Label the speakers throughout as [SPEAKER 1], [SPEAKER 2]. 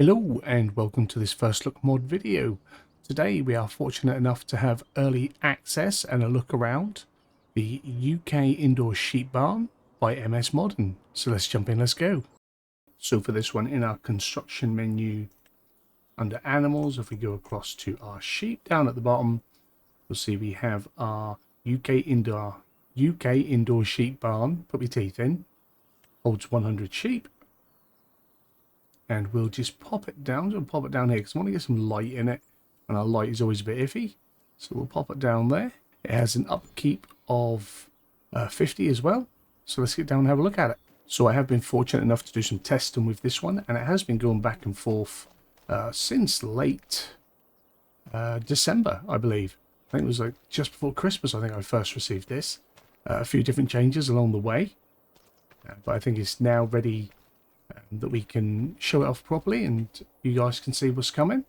[SPEAKER 1] Hello and welcome to this first look mod video. Today we are fortunate enough to have early access and a look around the UK indoor sheep barn by MSModding. So let's jump in, let's go. So for this one, in our construction menu under animals, if we go across to our sheep down at the bottom, you'll see we have our UK indoor sheep barn. Put my teeth in, holds 100 sheep. And we'll just pop it down. We'll pop it down here because I want to get some light in it. And our light is always a bit iffy. So we'll pop it down there. It has an upkeep of 50 as well. So let's get down and have a look at it. So I have been fortunate enough to do some testing with this one. And it has been going back and forth since late December, I believe. I think it was like just before Christmas I think I first received this. A few different changes along the way. But I think it's now ready that we can show it off properly and you guys can see what's coming.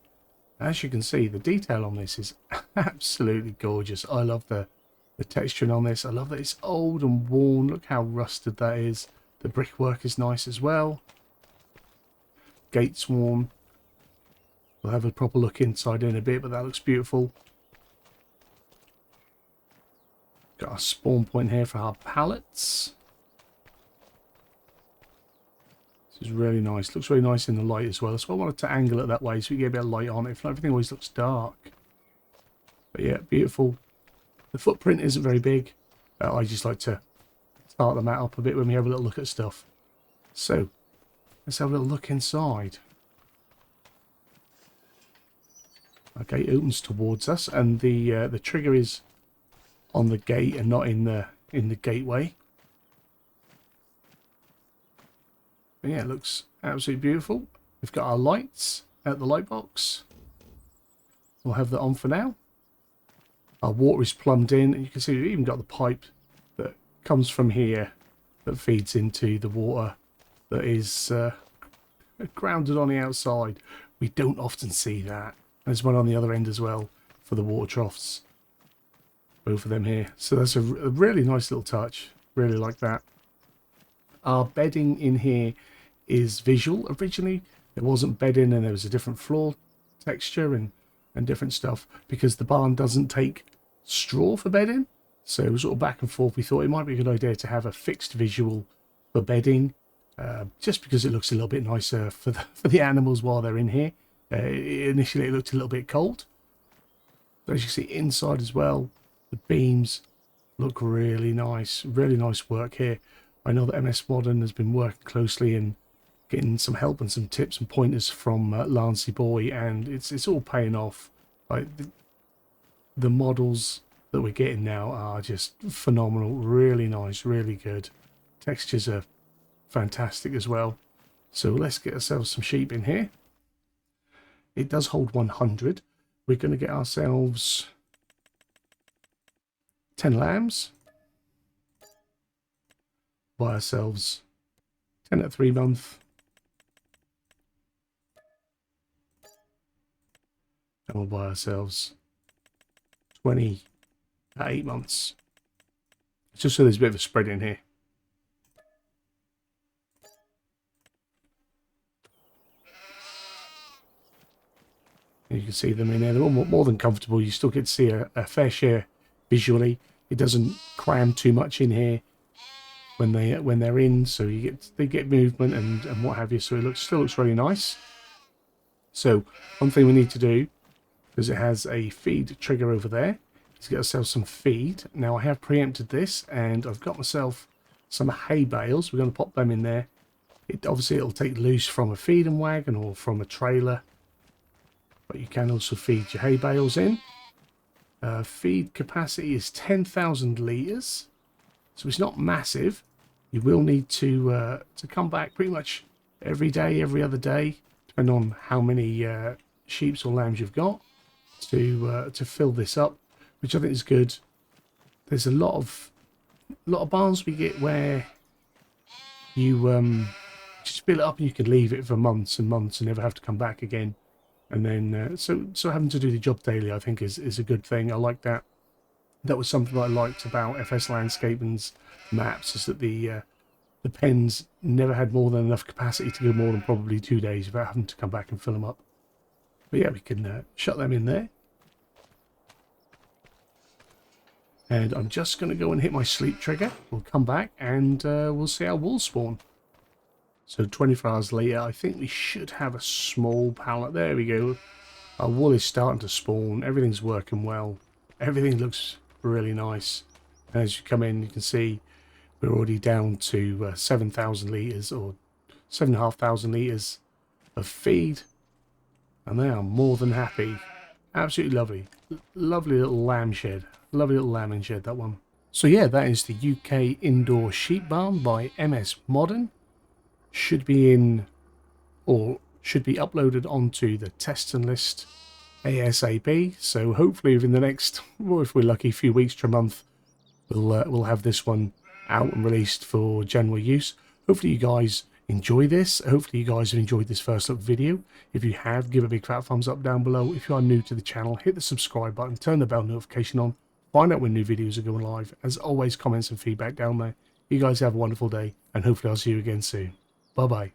[SPEAKER 1] As you can see, the detail on this is absolutely gorgeous. I love the texturing on this. I love that it's old and worn. Look how rusted that is. The brickwork is nice as well. Gates worn. We'll have a proper look inside in a bit, but that looks beautiful. Got our spawn point here for our pallets. It's really nice. Looks really nice in the light as well. That's why I wanted to angle it that way so we get a bit of light on it. If not, everything always looks dark. But yeah, beautiful. The footprint isn't very big. I just like to start the mat up a bit when we have a little look at stuff. So, let's have a little look inside. Okay, it opens towards us, and the trigger is on the gate and not in the gateway. But yeah, it looks absolutely beautiful. We've got our lights at the light box. We'll have that on for now. Our water is plumbed in, and you can see we've even got the pipe that comes from here that feeds into the water that is grounded on the outside. We don't often see that. There's one on the other end as well for the water troughs. Both of them here. So that's a really nice little touch. Really like that. Our bedding in here is visual. Originally there wasn't bedding and there was a different floor texture and different stuff because the barn doesn't take straw for bedding. So it was sort of back and forth. We thought it might be a good idea to have a fixed visual for bedding just because it looks a little bit nicer for the animals while they're in here. Initially it looked a little bit cold. But as you see inside as well, the beams look really nice. Really nice work here. I know that MSModding has been working closely and getting some help and some tips and pointers from Lancey Boy, and it's all paying off. Like the models that we're getting now are just phenomenal, really nice, really good. Textures are fantastic as well. So let's get ourselves some sheep in here. It does hold 100. We're going to get ourselves 10 lambs. Buy ourselves 10 at 3 month. And we'll buy ourselves 20 at 8 months. Just so there's a bit of a spread in here. And you can see them in there. They're all more than comfortable. You still get to see a fair share visually. It doesn't cram too much in here when they're in, so they get movement and what have you. So it still looks really nice. So one thing we need to do, because it has a feed trigger over there, is get ourselves some feed. Now I have preempted this, and I've got myself some hay bales. We're going to pop them in there. Obviously it'll take loose from a feeding wagon or from a trailer, but you can also feed your hay bales in. Feed capacity is 10,000 litres, so it's not massive. You will need to come back pretty much every day, every other day, depending on how many sheep or lambs you've got, to fill this up, which I think is good. There's a lot of barns we get where you just fill it up and you can leave it for months and months and never have to come back again. And then so having to do the job daily, I think is a good thing. I like that. That was something that I liked about FS Landscaping's maps, is that the the pens never had more than enough capacity to go more than probably 2 days without having to come back and fill them up. But yeah, we can shut them in there. And I'm just going to go and hit my sleep trigger. We'll come back and we'll see our walls spawn. So 24 hours later, I think we should have a small pallet. There we go. Our wool is starting to spawn. Everything's working well. Everything looks really nice. And as you come in, you can see we're already down to 7,000 litres or 7,500 litres of feed. And they are more than happy. Absolutely lovely. Lovely little lamb shed. Lovely little lambing shed, that one. So yeah, that is the UK Indoor Sheep Barn by MSModding. Should be in, or should be uploaded onto the testing list ASAP. So hopefully within the next, well, if we're lucky, few weeks to a month, we'll have this one out and released for general use. Hopefully you guys enjoy this. Hopefully you guys have enjoyed this first look video. If you have, give a big fat thumbs up down below. If you are new to the channel, hit the subscribe button, turn the bell notification on, find out when new videos are going live. As always, comments and feedback down there. You guys have a wonderful day, and hopefully I'll see you again soon. Bye bye.